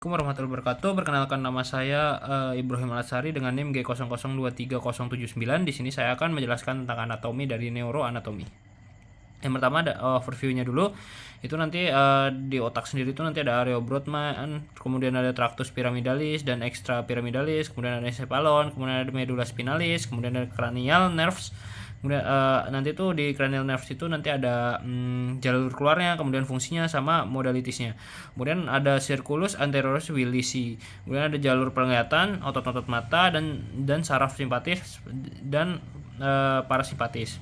Assalamualaikum warahmatullahi wabarakatuh. Perkenalkan nama saya Ibrahim Al-Atsari dengan NIM G0023079. Di sini saya akan menjelaskan tentang anatomi dari neuroanatomi. Yang pertama ada overview-nya dulu. Itu nanti di otak sendiri itu nanti ada area Brodmann, kemudian ada tractus pyramidalis dan extra pyramidalis, kemudian ada encephalon, kemudian ada medulla spinalis, kemudian ada cranial nerves. Kemudian nanti tuh di cranial nerves itu nanti ada jalur keluarnya, kemudian fungsinya sama modalitisnya. Kemudian ada circulus anterioris willisi. Kemudian ada jalur penglihatan, otot-otot mata dan saraf simpatis dan parasimpatis.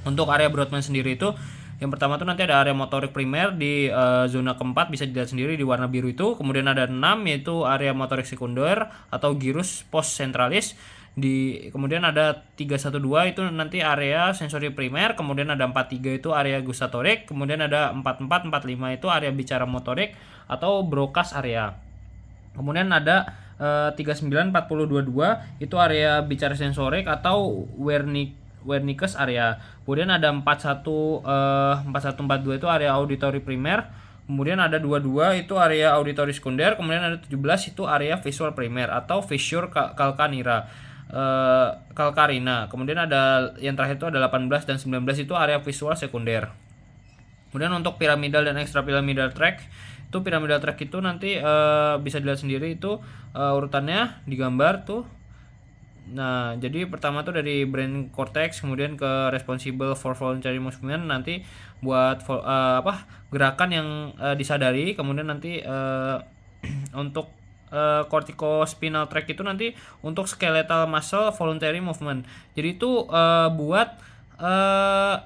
Untuk area Brodmann sendiri itu yang pertama tuh nanti ada area motorik primer di zona keempat, bisa dilihat sendiri di warna biru itu. Kemudian ada 6 yaitu area motorik sekunder atau gyrus post centralis. Kemudian ada 312 itu nanti area sensori primer, kemudian ada 43 itu area gustatorik, kemudian ada 4445 itu area bicara motorik atau Broca's area. Kemudian ada 394022 itu area bicara sensorik atau Wernicke's area. Kemudian ada 4142 itu area auditory primer. Kemudian ada 22 itu area auditory sekunder. Kemudian ada 17 itu area visual primer atau fissure calcarina. Kemudian ada yang terakhir itu ada 18 dan 19 itu area visual sekunder. Kemudian untuk piramidal dan extrapiramidal tract, itu piramidal tract itu nanti bisa dilihat sendiri itu urutannya digambar tuh. Nah, jadi pertama tuh dari brain cortex, kemudian ke responsible for voluntary movement nanti buat gerakan yang disadari, kemudian nanti untuk corticospinal tract itu nanti untuk skeletal muscle voluntary movement. Jadi itu buat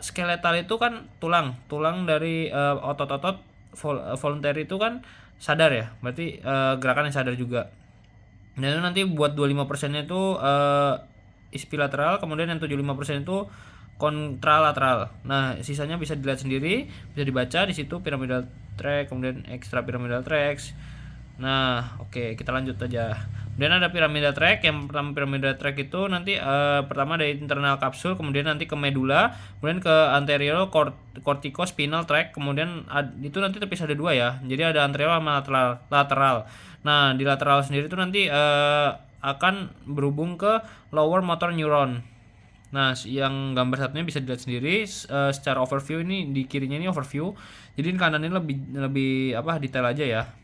skeletal itu kan tulang dari otot-otot voluntary itu kan sadar ya, berarti gerakan yang sadar juga. Dan itu nanti buat 25% itu ispilateral, kemudian yang 75% itu kontralateral. Nah, sisanya bisa dilihat sendiri, bisa dibaca di situ pyramidal tract, kemudian extra pyramidal tracts. Nah, oke, kita lanjut aja. Kemudian ada pyramidal tract. Yang pertama pyramidal tract itu nanti pertama dari internal kapsul, kemudian nanti ke medulla, kemudian ke anterior corticospinal tract, kemudian itu nanti terpisah ada dua ya. Jadi ada anterior sama lateral. Nah, di lateral sendiri itu nanti akan berhubung ke lower motor neuron. Nah, yang gambar satunya bisa dilihat sendiri secara overview. Ini di kirinya ini overview. Jadi di kanan ini lebih detail aja ya.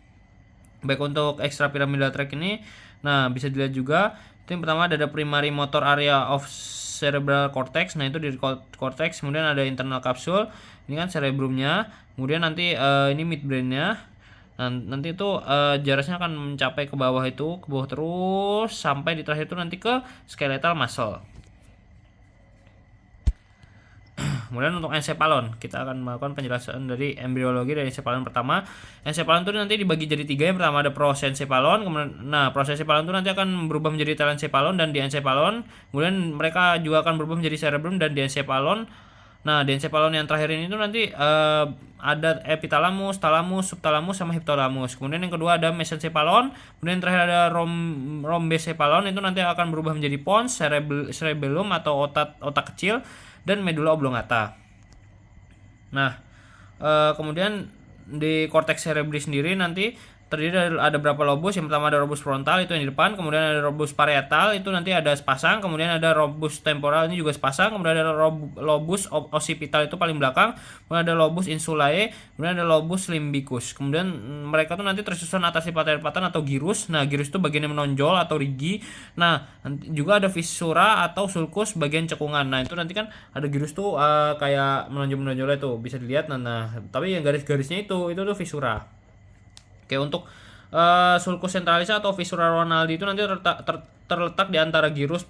Baik, untuk extra pyramidal tract ini, nah bisa dilihat juga itu yang pertama ada primary motor area of cerebral cortex. Nah, itu di cortex, kemudian ada internal kapsul, ini kan cerebrumnya, kemudian nanti ini midbrainnya. Nah, nanti itu jaraknya akan mencapai ke bawah terus sampai di terakhir itu nanti ke skeletal muscle. Kemudian untuk encephalon, kita akan melakukan penjelasan dari embriologi dari encephalon pertama. Encephalon itu nanti dibagi jadi 3. Yang pertama ada prosencephalon, kemudian prosencephalon itu nanti akan berubah menjadi telencephalon dan diencephalon. Kemudian mereka juga akan berubah menjadi cerebrum dan diencephalon. Nah, diencephalon yang terakhir ini itu nanti ada epithalamus, thalamus, subthalamus sama hypothalamus. Kemudian yang kedua ada mesencephalon, kemudian yang terakhir ada rhombecephalon, itu nanti akan berubah menjadi pons, cerebellum atau otak kecil, dan medulla oblongata. Nah, kemudian di cortex cerebri sendiri nanti terdiri ada berapa lobus. Yang pertama ada lobus frontal, itu yang di depan, kemudian ada lobus parietal, itu nanti ada sepasang, kemudian ada lobus temporal, ini juga sepasang, kemudian ada lobus occipital, itu paling belakang, kemudian ada lobus insulae, kemudian ada lobus limbicus. Kemudian mereka tuh nanti tersusun atasi patellipatan atau gyrus. Nah, gyrus itu bagian yang menonjol atau rigi. Nah, juga ada fissura atau sulcus bagian cekungan. Nah, itu nanti kan ada gyrus tuh kayak menonjol-menonjolnya tuh bisa dilihat. Nah, tapi yang garis-garisnya itu tuh fissura. Oke, untuk sulcus centralis atau fissura Ronaldi itu nanti terletak di antara gyrus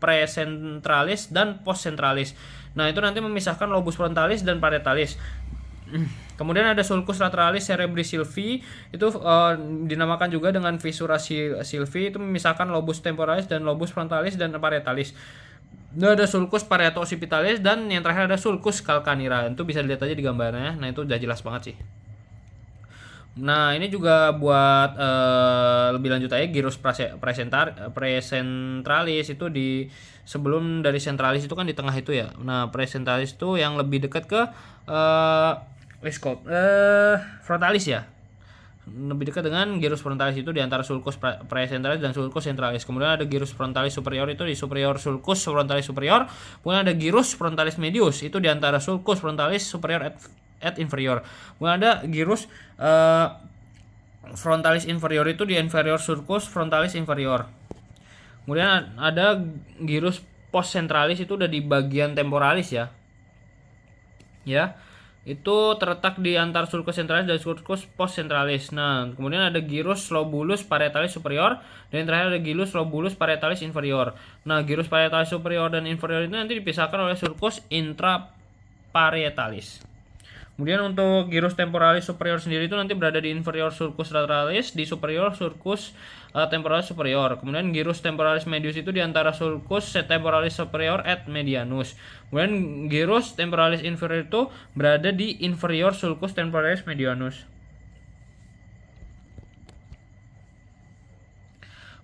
precentralis dan postcentralis. Nah, itu nanti memisahkan lobus frontalis dan parietalis. Kemudian ada sulcus lateralis cerebri sylvie, itu dinamakan juga dengan fissura sylvie, itu memisahkan lobus temporalis dan lobus frontalis dan parietalis. Nah, ada sulcus parieto-occipitalis dan yang terakhir ada sulcus calcanea. Itu bisa dilihat aja di gambarnya. Nah, itu udah jelas banget sih. Nah, ini juga buat lebih lanjut aja, gyrus precentralis itu di sebelum dari centralis itu kan di tengah itu ya. Nah, precentralis itu yang lebih dekat ke frontalis ya. lebih dekat dengan gyrus frontalis itu di antara sulcus praecentalis dan sulcus centralis. Kemudian ada gyrus frontalis superior itu di superior sulcus frontalis superior. Kemudian ada gyrus frontalis medius itu di antara sulcus frontalis superior et inferior. Kemudian ada gyrus frontalis inferior itu di inferior sulcus frontalis inferior. Kemudian ada gyrus post centralis itu udah di bagian temporalis ya. Ya. Itu terletak di antar sulcus centralis dan sulcus post centralis. Nah, kemudian ada gyrus lobulus parietalis superior dan yang terakhir ada gyrus lobulus parietalis inferior. Nah, gyrus parietalis superior dan inferior itu nanti dipisahkan oleh sulcus intraparietalis. Kemudian untuk gyrus temporalis superior sendiri itu nanti berada di inferior sulcus lateralis, di superior sulcus temporalis superior. Kemudian gyrus temporalis medius itu di antara sulcus temporalis superior et medianus. Kemudian gyrus temporalis inferior itu berada di inferior sulcus temporalis medianus.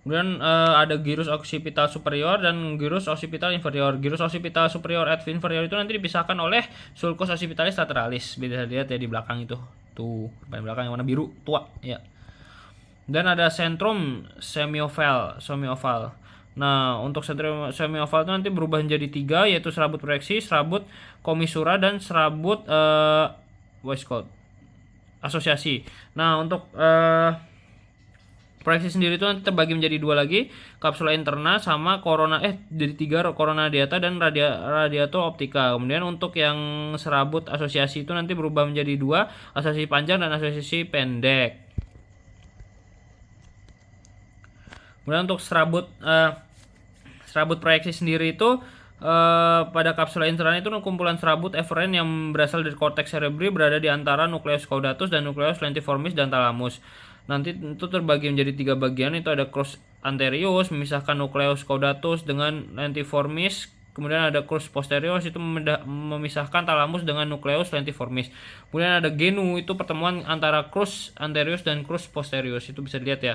Kemudian ada gyrus occipital superior dan gyrus occipital inferior. Gyrus occipital superior et inferior itu nanti dipisahkan oleh sulcus occipitalis lateralis. Bisa lihat ya di belakang itu. Tuh, paling belakang yang warna biru tua ya. Dan ada sentrum semioval. Nah, untuk sentrum semioval itu nanti berubah menjadi 3 yaitu serabut proyeksi, serabut komisura dan serabut asosiasi. Nah, untuk proyeksi sendiri itu nanti terbagi menjadi 2 lagi, kapsula interna sama corona jadi 3, corona radiata dan radiato optica. Kemudian untuk yang serabut asosiasi itu nanti berubah menjadi 2, asosiasi panjang dan asosiasi pendek. Kemudian untuk serabut proyeksi sendiri itu pada kapsula interna itu kumpulan serabut eferen yang berasal dari korteks cerebri berada di antara nucleus caudatus dan nucleus lentiformis dan thalamus. Nanti itu terbagi menjadi 3 bagian, itu ada crus anterius memisahkan nucleus caudatus dengan lentiformis, kemudian ada crus posterius itu memisahkan thalamus dengan nucleus lentiformis. Kemudian ada genu itu pertemuan antara crus anterius dan crus posterius. Itu bisa dilihat ya.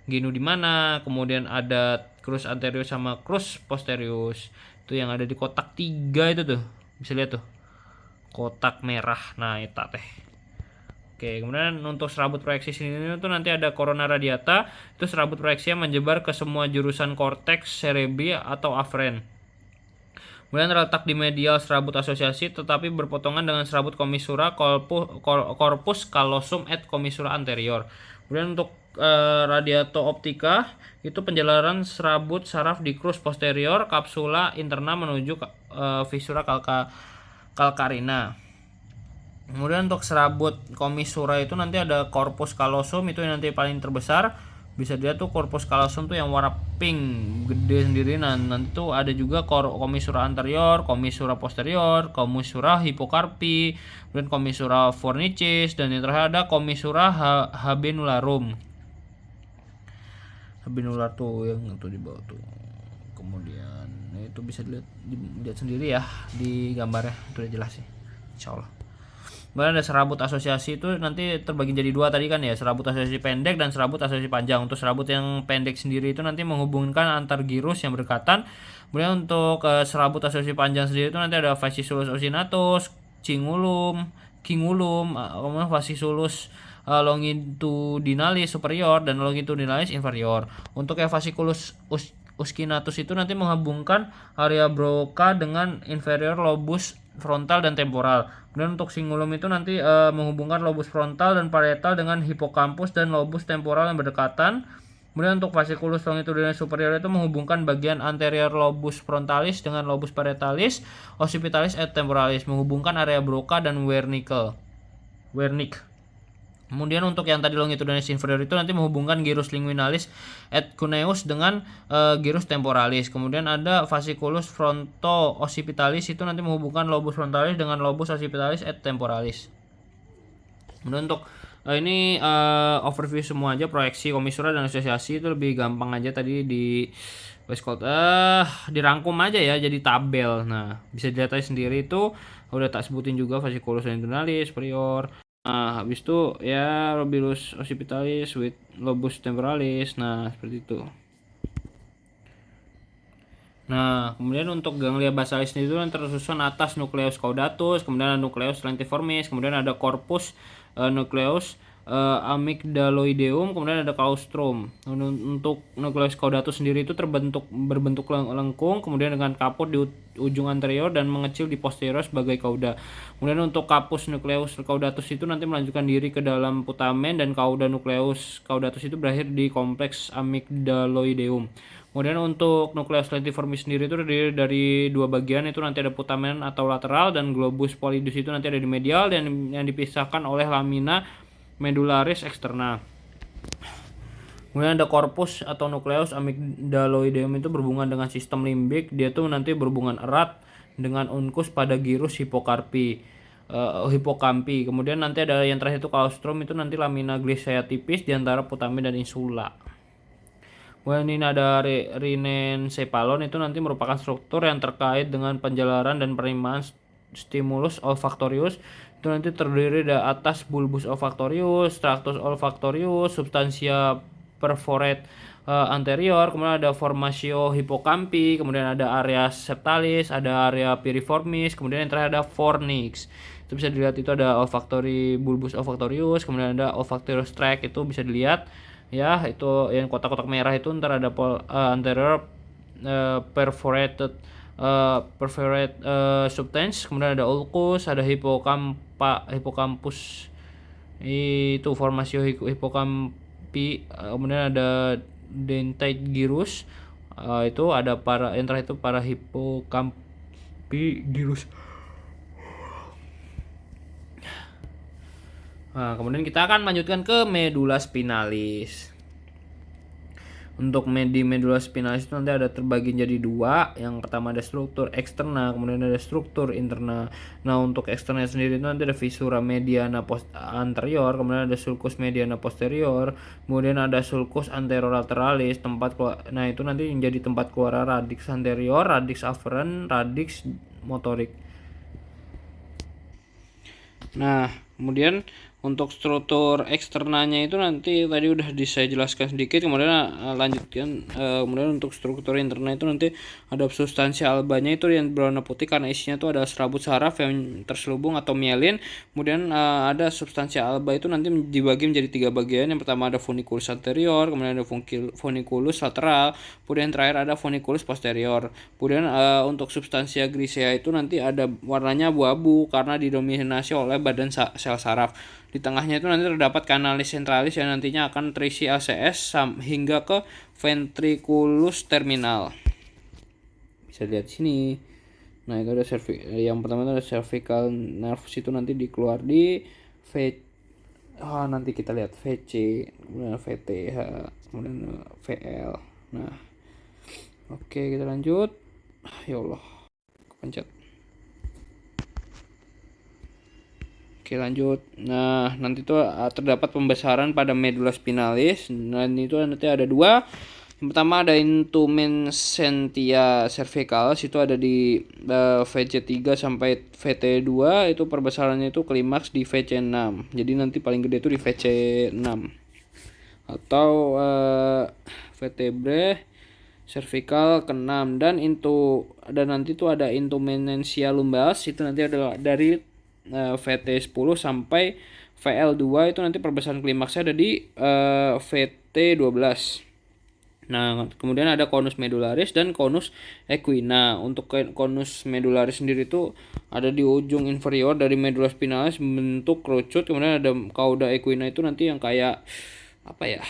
Genu di mana, kemudian ada crus anterius sama crus posterius. Itu yang ada di kotak 3 itu tuh. Bisa lihat tuh. Kotak merah. Nah, eta teh. Oke, kemudian untuk serabut proyeksi sini itu nanti ada corona radiata, itu serabut proyeksi yang menyebar ke semua jurusan korteks cerebri atau aferen. Kemudian terletak di medial serabut asosiasi tetapi berpotongan dengan serabut komisura corpus callosum et komisura anterior. Kemudian untuk radiato optica itu penjalanan serabut saraf di crus posterior kapsula interna menuju visura calcarina. Kemudian untuk serabut komisura itu nanti ada corpus callosum itu yang nanti paling terbesar. Bisa dilihat tuh corpus callosum tuh yang warna pink gede sendiri. Nah, nanti tuh ada juga komisura anterior, komisura posterior, komisura hipokarpi, kemudian komisura fornicis, dan yang terakhir ada komisura habenularum. Habenular tuh yang tuh di bawah tuh. Kemudian itu bisa dilihat sendiri ya di gambarnya, itu udah jelas sih. Insyaallah. Kemudian ada serabut asosiasi itu nanti terbagi jadi 2 tadi kan ya, serabut asosiasi pendek dan serabut asosiasi panjang. Untuk serabut yang pendek sendiri itu nanti menghubungkan antar gyrus yang berdekatan. Kemudian untuk serabut asosiasi panjang sendiri itu nanti ada fasciculus oscinatus, cingulum, kemudian fasciculus longitudinalis superior dan longitudinalis inferior. Untuk yang fasciculus oscinatus itu nanti menghubungkan area Broca dengan inferior lobus frontal dan temporal. Kemudian untuk cingulum itu nanti menghubungkan lobus frontal dan parietal dengan hipokampus dan lobus temporal yang berdekatan. Kemudian untuk fasciculus longitudinalis superior itu menghubungkan bagian anterior lobus frontalis dengan lobus parietalis, occipitalis et temporalis, menghubungkan area Broca dan Wernicke. Kemudian untuk yang tadi longitudinalis inferior itu nanti menghubungkan gyrus linguinalis et cuneus dengan gyrus temporalis. Kemudian ada fasciculus fronto occipitalis itu nanti menghubungkan lobus frontalis dengan lobus occipitalis et temporalis. Kemudian untuk ini overview semua aja, proyeksi, komisura dan asosiasi itu lebih gampang aja tadi dirangkum aja ya jadi tabel. Nah, bisa dilihat aja sendiri itu udah tak sebutin juga fasciculus longitudinalis superior. Nah, habis itu ya lobulus occipitalis with lobus temporalis. Nah, seperti itu. Nah, kemudian untuk ganglia basalis itu yang tersusun atas nucleus caudatus, kemudian ada nucleus lentiformis, kemudian ada corpus nucleus amygdaloideum, kemudian ada claustrum. Untuk nukleus caudatus sendiri itu berbentuk lengkung, kemudian dengan kaput di ujung anterior dan mengecil di posterior sebagai cauda. Kemudian untuk kapus nukleus caudatus itu nanti melanjutkan diri ke dalam putamen, dan cauda nukleus caudatus itu berakhir di kompleks amygdaloideum. Kemudian untuk nukleus lentiformis sendiri itu terdiri dari dua bagian, itu nanti ada putamen atau lateral, dan globus pallidus itu nanti ada di medial dan yang dipisahkan oleh lamina medularis eksterna. Kemudian ada korpus atau nukleus amygdaloideum itu berhubungan dengan sistem limbik. Dia tuh nanti berhubungan erat dengan unkus pada gyrus hipokampi. Kemudian nanti ada yang terakhir itu claustrum, itu nanti lamina glycea tipis di antara putamen dan insula. Kemudian ini ada rinencephalon, itu nanti merupakan struktur yang terkait dengan penjalaran dan penerimaan stimulus olfaktorius. Itu nanti terdiri dari atas bulbus olfaktorius, tractus olfaktorius, substansia perforate anterior, kemudian ada formatio hippocampii, kemudian ada area septalis, ada area piriformis, kemudian yang terakhir ada fornix. Itu bisa dilihat, itu ada olfactory bulbus olfaktorius, kemudian ada olfactorius tract, itu bisa dilihat ya, itu yang kotak-kotak merah itu ntar ada anterior perforated substance, kemudian ada ulcus, ada hippocampus itu formatio hippocampii, kemudian ada dentate gyrus, itu ada yang terakhir itu para hippocampii gyrus. Nah, kemudian kita akan lanjutkan ke medula spinalis. Untuk medula spinalis itu nanti ada terbagi jadi dua. Yang pertama ada struktur eksterna, kemudian ada struktur interna. Nah, untuk eksterna sendiri itu nanti ada visura mediana anterior, kemudian ada sulcus mediana posterior, kemudian ada sulcus anterolaterales, nah itu nanti menjadi tempat keluar radix anterior, radix afferent, radix motorik. Nah, kemudian untuk struktur eksternanya itu nanti tadi udah saya jelaskan sedikit, kemudian lanjutkan. Kemudian untuk struktur interna itu nanti ada substansi albanya itu yang berwarna putih karena isinya itu ada serabut saraf yang terselubung atau mielin. Kemudian ada substansi alba itu nanti dibagi menjadi tiga bagian. Yang pertama ada funiculus anterior, kemudian ada funiculus lateral, kemudian terakhir ada funiculus posterior. Kemudian untuk substansia grisea itu nanti ada warnanya abu-abu karena didominasi oleh badan sel saraf. Di tengahnya itu nanti terdapat kanalis centralis yang nantinya akan terisi ACS hingga ke ventriculus terminal. Bisa lihat sini. Nah, itu ada yang pertama itu ada cervical nerves, itu nanti dikeluar di nanti kita lihat VC, kemudian VTH, kemudian VL. Nah, oke, kita lanjut. Ya Allah, kepencet. Oke, lanjut. Nah, nanti itu terdapat pembesaran pada medula spinalis. Dan itu nanti ada dua. Yang pertama ada intumescentia cervicalis, itu ada di VC3 sampai VT2. Itu perbesarannya itu klimaks di VC6. Jadi nanti paling gede itu di VC6. Atau vertebrae cervical ke-6 dan nanti itu ada intumenensia lumbalis, itu nanti ada dari VT10 sampai VL2, itu nanti perbesaran klimaksnya ada di VT12. Nah, kemudian ada conus medularis dan conus equina. Untuk conus medularis sendiri itu ada di ujung inferior dari medula spinalis bentuk kerucut, kemudian ada cauda equina itu nanti yang kayak apa ya?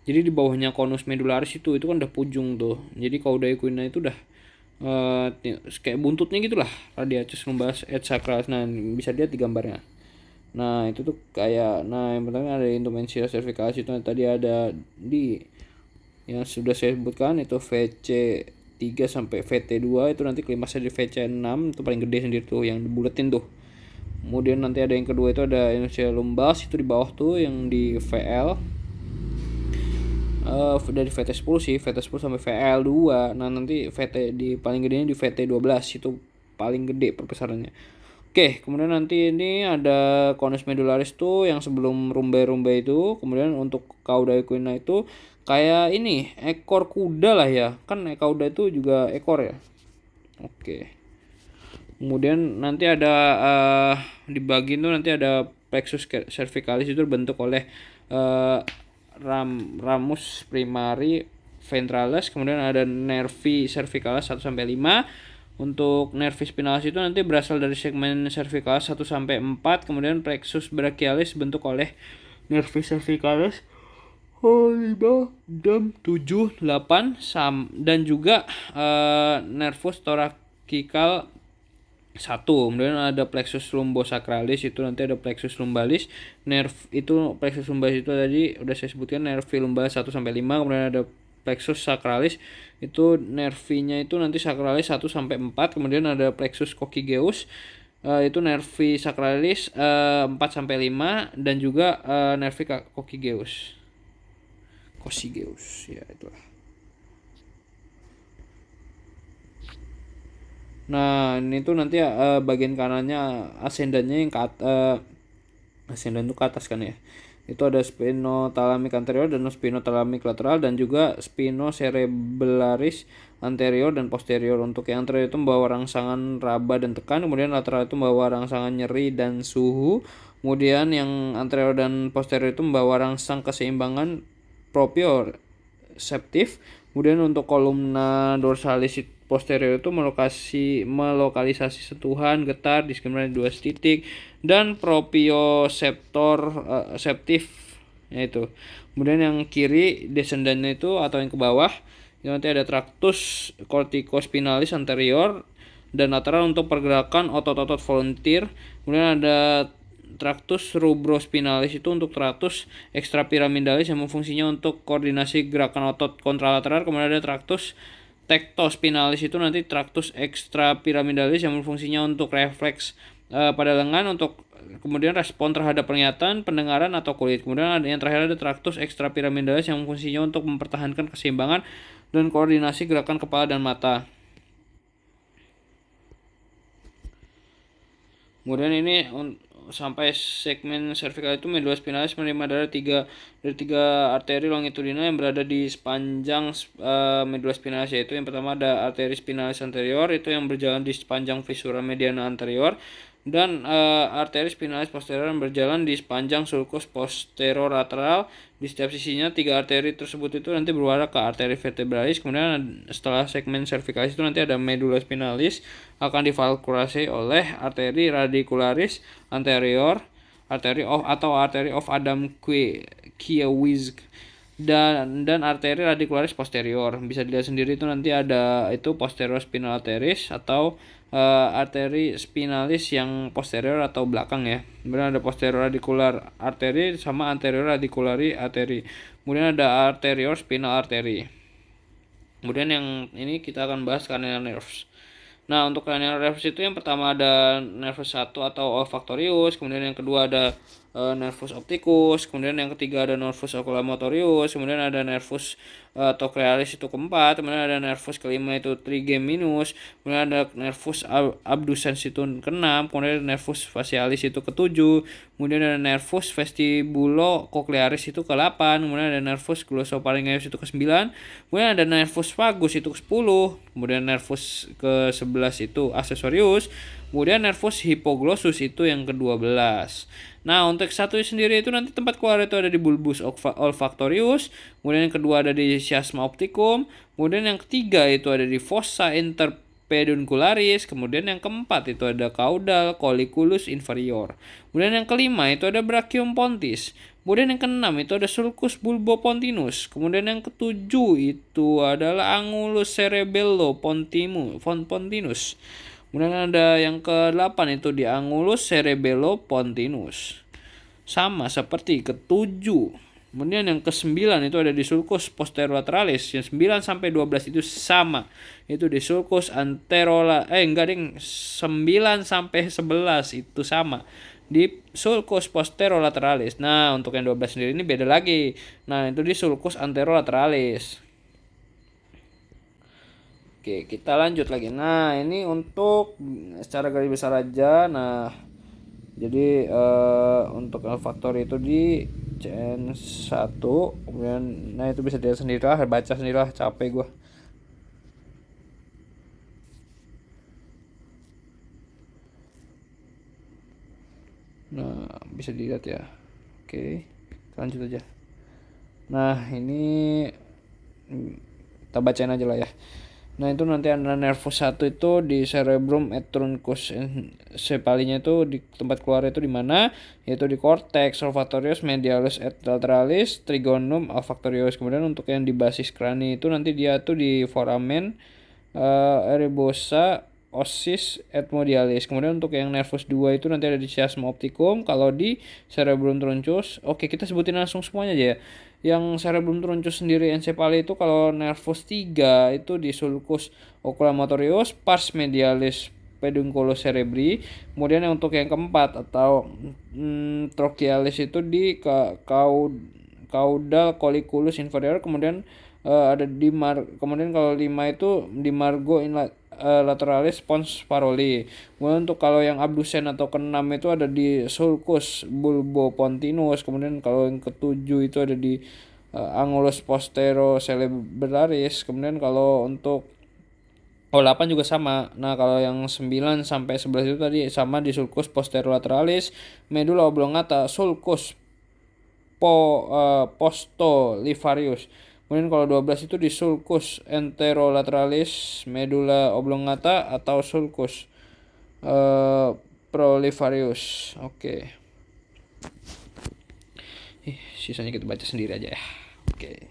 Jadi di bawahnya conus medularis itu kan udah pujung tuh. Jadi cauda equina itu udah kayak buntutnya gitulah, radiatus lumbalis et sacralis. Nah, bisa lihat di gambarnya. Nah, itu tuh kayak, yang pertama ada intumensia cervicalis, itu tadi ada di yang sudah saya sebutkan, itu VC3 sampai VT2, itu nanti klimaksnya di VC6, itu paling gede sendiri tuh yang dibuletin tuh. Kemudian nanti ada yang kedua itu ada intumensia lumbalis, itu di bawah tuh yang di VL. Dari VT10 sih, VT10 sampai VL2. Nah, nanti VT di paling gedenya di VT12, itu paling gede perbesarannya. Oke, kemudian nanti ini ada conus medularis tuh yang sebelum rumbai-rumbai itu. Kemudian untuk cauda equina itu kayak ini, ekor kuda lah ya. Kan cauda itu juga ekor ya. Oke. Kemudian nanti ada dibagi tuh nanti ada plexus cervicalis itu terbentuk oleh ramus primary ventralis, kemudian ada nervi cervicalis 1 sampai 5. Untuk nervi spinalis itu nanti berasal dari segmen cervicalis 1 sampai 4, kemudian plexus brachialis bentuk oleh nervi cervicalis 5, 6, 7, 8 dan juga nervus thoracical 1. Kemudian ada plexus lumbosacralis, itu nanti ada plexus lumbalis. Plexus lumbalis itu tadi udah saya sebutkan, nervi lumbalis 1 sampai 5. Kemudian ada plexus sacralis, itu nervinya itu nanti sacralis 1 sampai 4. Kemudian ada plexus coccygeus, itu nervi sacralis 4 sampai 5 dan juga nervi coccygeus ya itulah. Nah, ini tuh nanti bagian kanannya ascendannya yang ascendan itu ke atas kan ya. Itu ada spinothalamic anterior dan spinothalamic lateral dan juga spinocerebellaris anterior dan posterior. Untuk yang anterior itu membawa rangsangan raba dan tekan, kemudian lateral itu membawa rangsangan nyeri dan suhu. Kemudian yang anterior dan posterior itu membawa rangsang keseimbangan proprioceptif. Kemudian untuk kolumna dorsalis posterior itu melokalisasi sentuhan, getar, diskriminasi 2 titik, dan proprioceptor septif yaitu. Kemudian yang kiri descendannya itu atau yang ke bawah itu nanti ada tractus corticospinalis anterior dan lateral untuk pergerakan otot-otot volunteer. Kemudian ada tractus rubrospinalis itu untuk tractus extrapyramidalis yang fungsinya untuk koordinasi gerakan otot kontralateral. Kemudian ada tractus tectospinalis itu nanti tractus extrapyramidalis yang fungsinya untuk refleks pada lengan, untuk kemudian respon terhadap penglihatan, pendengaran atau kulit. Kemudian ada yang terakhir ada tractus extrapyramidalis yang fungsinya untuk mempertahankan keseimbangan dan koordinasi gerakan kepala dan mata. Kemudian ini sampai segmen cervical itu medula spinalis menerima darah dari tiga arteri longitudinal yang berada di sepanjang medula spinalis, yaitu yang pertama ada arteri spinalis anterior itu yang berjalan di sepanjang visura mediana anterior, dan arteri spinalis posterior yang berjalan di sepanjang sulcus posterolateral. Di setiap sisinya 3 arteri tersebut itu nanti berwarna ke arteri vertebralis. Kemudian setelah segmen cervicalis itu nanti ada medula spinalis akan divalkulasi oleh arteri radicularis anterior, arteri of Adam Kiewicz dan arteri radicularis posterior. Bisa dilihat sendiri itu nanti ada itu posterior spinal arteris atau arteri spinalis yang posterior atau belakang ya. Kemudian ada posterior radicular arteri sama anterior radiculari arteri. Kemudian ada arterior spinal arteri. Kemudian yang ini kita akan bahas cranial nerves. Nah, untuk cranial nerves itu yang pertama ada nervus 1 atau olfactorius, kemudian yang kedua ada nervus opticus, kemudian yang ketiga ada nervus oculomotorius, kemudian ada nervus trochlearis itu keempat, kemudian ada nervus kelima itu trigeminus, kemudian ada nervus abducens itu keenam, kemudian ada nervus facialis itu ketujuh, kemudian ada nervus vestibulocochlearis itu ke-8, kemudian ada nervus glossopharyngeus itu ke-9, kemudian ada nervus vagus itu ke-10, kemudian nervus ke-11 itu accessorius, kemudian nervus hypoglossus itu yang ke-12. Nah, untuk satu sendiri itu nanti tempat keluar itu ada di bulbus olfactorius, kemudian yang kedua ada di chiasma opticum, kemudian yang ketiga itu ada di fossa interpeduncularis, kemudian yang keempat itu ada caudal colliculus inferior, kemudian yang kelima itu ada brachium pontis, kemudian yang keenam itu ada sulcus bulbopontinus, kemudian yang ketujuh itu adalah angulus cerebellopontinus. Kemudian ada yang ke-8 itu di angulus cerebellopontinus. Sama seperti ke-7. Kemudian yang ke-9 itu ada di sulcus posterolateralis. Yang 9 sampai 12 itu sama. Itu di sulcus 9 sampai 11 itu sama. Di sulcus posterolateralis. Nah, untuk yang 12 sendiri ini beda lagi. Nah, itu di sulcus anterolateralis. Oke, kita lanjut lagi. Nah, ini untuk secara garis besar aja. Nah, jadi untuk faktor itu di CN1, kemudian nah itu bisa dilihat sendirilah, baca sendirilah, capek gue. Nah, bisa dilihat ya. Oke, lanjut aja. Nah, ini kita bacain aja lah ya. Nah, itu nanti ada nervus 1 itu di cerebrum et truncus encephalinya itu di tempat keluar itu di mana? Yaitu di cortex olfactorius medialis et lateralis trigonum olfactorius. Kemudian untuk yang di basis krani itu nanti dia tuh di foramen erebosa osis et modialis. Kemudian untuk yang nervus 2 itu nanti ada di chiasma opticum. Kalau di cerebrum truncus, oke kita sebutin langsung semuanya aja ya. Yang cerebrum truncus sendiri encephali itu kalau nervus 3 itu di sulcus oculomotorius pars medialis pedunculus cerebri. Kemudian yang untuk yang keempat atau trochialis itu di caudal colliculus inferior. Kemudian ada di kemudian kalau 5 itu di margo lateralis pons paroli. Kemudian untuk kalau yang abdusen atau keenam itu ada di sulcus bulbopontinus. Kemudian kalau yang ketujuh itu ada di angulus posterocerebralis. Kemudian kalau untuk 8 juga sama. Nah, kalau yang 9 sampai 11 itu tadi sama di sulcus posterolaterales, medulla oblongata, sulcus postolivarius. Kemudian kalau 12 itu di sulcus enterolaterales, medulla oblongata atau sulcus prolivarius. Oke. Sisanya kita baca sendiri aja ya. Oke.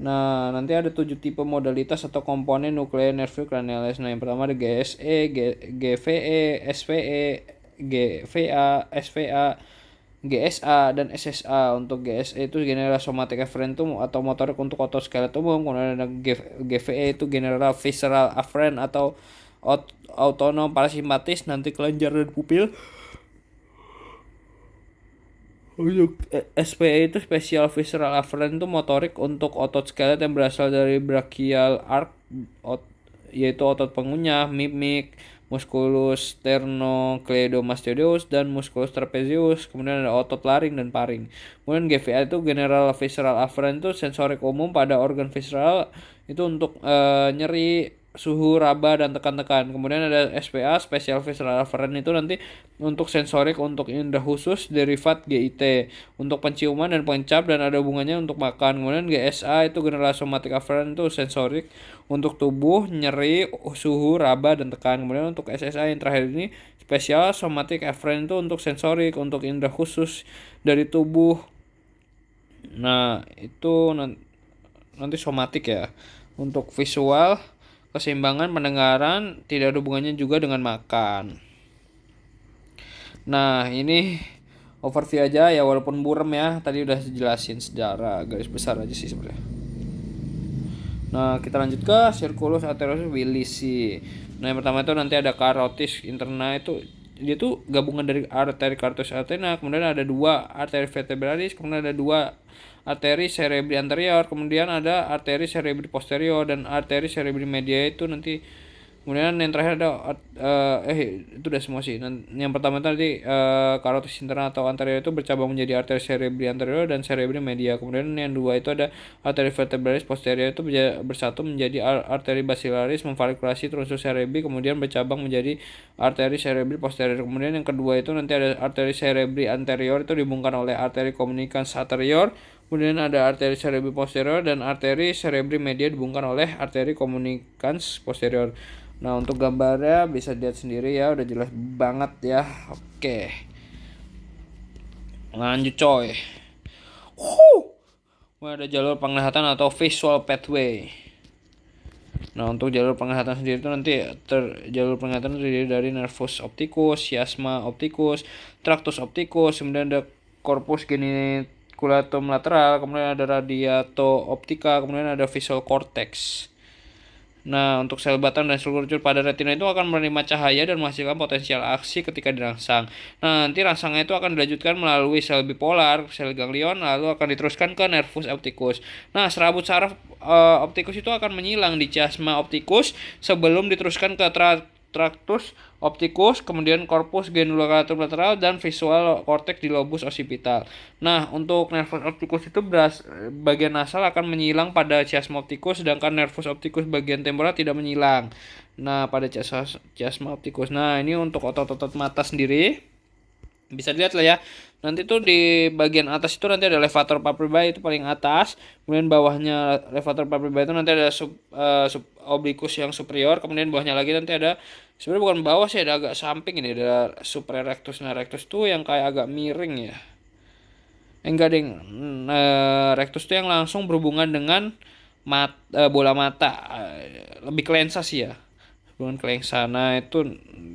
Nah, nanti ada 7 tipe modalitas atau komponen nuclei nervi cranialis. Nah, yang pertama ada GSE, GVE, SVE, GVA, SVA, GSA dan SSA. Untuk GSE itu general somatic afferentum atau motorik untuk otoskeleton umum. Kemudian ada GVE itu general visceral afferent atau autonom parasimpatis nanti kelenjar dan pupil. Untuk SPE itu special visceral afferent itu motorik untuk otot skelet yang berasal dari brachial arc yaitu otot pengunyah, mimic, musculus sternocleidomastoideus dan musculus trapezius. Kemudian ada otot laring dan paring. Kemudian GVA itu general visceral afferent itu sensorik umum pada organ visceral itu untuk nyeri, suhu, raba dan tekan-tekan. Kemudian ada SPA special visceral afferent itu nanti untuk sensorik untuk indera khusus derivat GIT untuk penciuman dan pengencap dan ada hubungannya untuk makan. Kemudian GSA itu general somatic afferent itu sensorik untuk tubuh, nyeri, suhu, raba dan tekan. Kemudian untuk SSA yang terakhir ini special somatic afferent itu untuk sensorik untuk indera khusus dari tubuh. Nah, itu nanti somatik ya. Untuk visual, keseimbangan pendengaran tidak ada hubungannya juga dengan makan. Nah, ini overview aja ya walaupun burem ya. Tadi udah jelasin sejarah garis besar aja sih sebenarnya. Nah, kita lanjut ke circulus arteriosus wilisi. Nah, yang pertama itu nanti ada carotis interna itu dia tuh gabungan dari arteri carotid alternata. Kemudian ada 2 arteri vertebralis, kemudian ada 2 arteri cerebri anterior, kemudian ada arteri cerebri posterior dan arteri cerebri media itu nanti. Kemudian yang terakhir ada itu udah semua sih. Yang pertama tadi carotis interna atau anterior itu bercabang menjadi arteri cerebri anterior dan cerebri media. Kemudian yang 2 itu ada arteri vertebralis posterior itu bersatu menjadi arteri basilaris memvalikulasi trunsus cerebri kemudian bercabang menjadi arteri cerebri posterior. Kemudian yang kedua itu nanti ada arteri cerebri anterior itu dihubungkan oleh arteri communicans anterior. Kemudian ada arteri cerebri posterior dan arteri cerebri media dihubungkan oleh arteri communicans posterior. Nah, untuk gambarnya bisa dilihat sendiri ya, udah jelas banget ya. Oke. Lanjut coy. Ada jalur penglihatan atau visual pathway. Nah, untuk jalur penglihatan sendiri itu nanti jalur penglihatan terdiri dari nervus opticus, chiasma opticus, tractus opticus, kemudian ada corpus geniculatum lateral, kemudian ada radiato optica, kemudian ada visual cortex. Nah, untuk sel batang dan struktur pada retina itu akan menerima cahaya dan menghasilkan potensial aksi ketika dirangsang. Nah, nanti rangsangnya itu akan dilanjutkan melalui sel bipolar, sel ganglion, lalu akan diteruskan ke nervus opticus. Nah, serabut saraf opticus itu akan menyilang di chiasma opticus sebelum diteruskan ke tractus opticus, kemudian corpus geniculatum lateral dan visual cortex di lobus occipital. Nah, untuk nervus opticus itu bagian nasal akan menyilang pada chiasma opticus, sedangkan nervus opticus bagian temporal tidak menyilang. Nah, pada chiasma opticus. Nah, ini untuk otot-otot mata sendiri. Bisa dilihat lah ya. Nanti tuh di bagian atas itu nanti ada elevator papribae itu paling atas. Kemudian bawahnya elevator papribae itu nanti ada sub obliquus yang superior. Kemudian bawahnya lagi nanti ada, sebenarnya bukan bawah sih, ada agak samping ini, ada supra rectus. Nah, rectus tuh yang kayak agak miring ya. Enggak ding. Rectus tuh yang langsung berhubungan dengan bola mata. Lebih ke lensa sih ya. Hubungan ke lensa. Nah, itu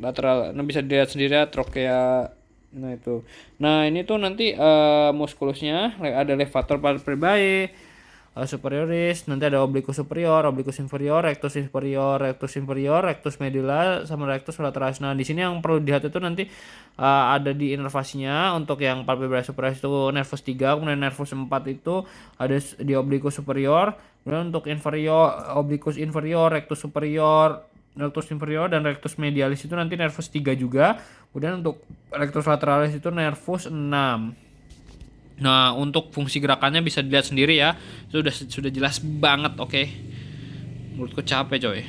lateral. Nah, bisa dilihat sendiri ya trokea. Nah, itu. Nah, ini tuh nanti muskulusnya ada levator papribae, superioris, nanti ada obliquus superior, obliquus inferior, rectus inferior, rectus inferior, rectus medulla sama rectus lateralis. Nah, di sini yang perlu dilihat itu nanti ada di inervasinya. Untuk yang palpebrae superior itu nervus 3, kemudian nervus 4 itu ada di obliquus superior. Kemudian untuk inferior, obliquus inferior, rectus superior, rectus inferior dan rectus medialis itu nanti nervus 3 juga. Kemudian untuk rectus lateralis itu nervus 6. Nah, untuk fungsi gerakannya bisa dilihat sendiri ya. Sudah jelas banget, oke. Menurutku capek, coy.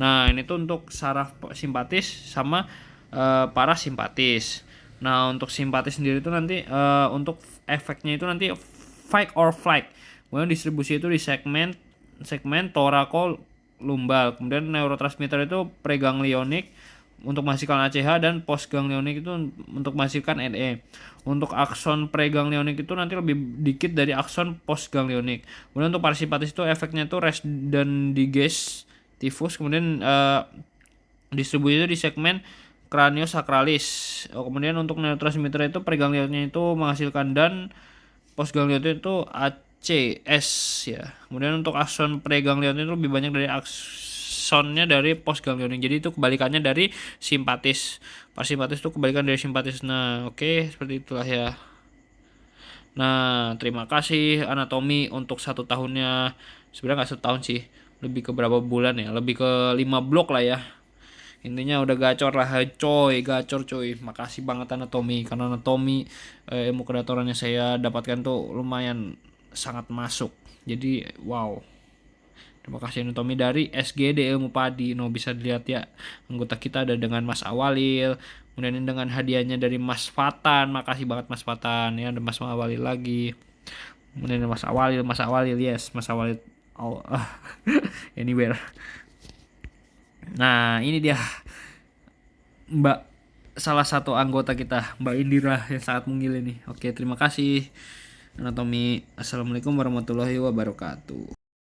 Nah, ini tuh untuk saraf simpatis sama parasimpatis. Nah, untuk simpatis sendiri itu nanti untuk efeknya itu nanti fight or flight. Kemudian distribusi itu di segmen thoracolumbar. Kemudian neurotransmitter itu preganglionik untuk menghasilkan ACH dan postganglionik itu untuk menghasilkan NE. Untuk akson preganglionik itu nanti lebih dikit dari akson postganglionik. Kemudian untuk parasimpatis itu efeknya itu rest dan digestivus. Kemudian distribusi itu di segmen craniosakralis. Kemudian untuk neurotransmitter itu preganglionnya itu menghasilkan dan postganglionik itu ACS ya. Kemudian untuk akson preganglionik itu lebih banyak dari aksonnya dari postganglionik. Jadi itu kebalikannya dari simpatis. Parasimpatis itu kebalikan dari simpatis. Nah, oke, seperti itulah ya. Nah, terima kasih anatomi untuk 1 tahunnya. Sebenarnya nggak 1 tahun sih, lebih ke berapa bulan ya, lebih ke 5 blok lah ya. Intinya udah gacor lah coy, gacor coy. Makasih banget anatomi, karena anatomi ilmu kedokterannya saya dapatkan tuh lumayan sangat masuk. Jadi wow. Terima kasih anatomi dari SGD Ilmu Padi. No, bisa dilihat ya, anggota kita ada dengan Mas Awalil, kemudian dengan hadiahnya dari Mas Fatan. Makasih banget Mas Fatan ya, ada Mas Awalil lagi. Kemudian Mas Awalil, yes, Mas Awalil. Oh, anywhere. Nah, ini dia Mbak, salah satu anggota kita, Mbak Indira yang sangat mungil ini. Oke, terima kasih anatomi. Assalamualaikum warahmatullahi wabarakatuh.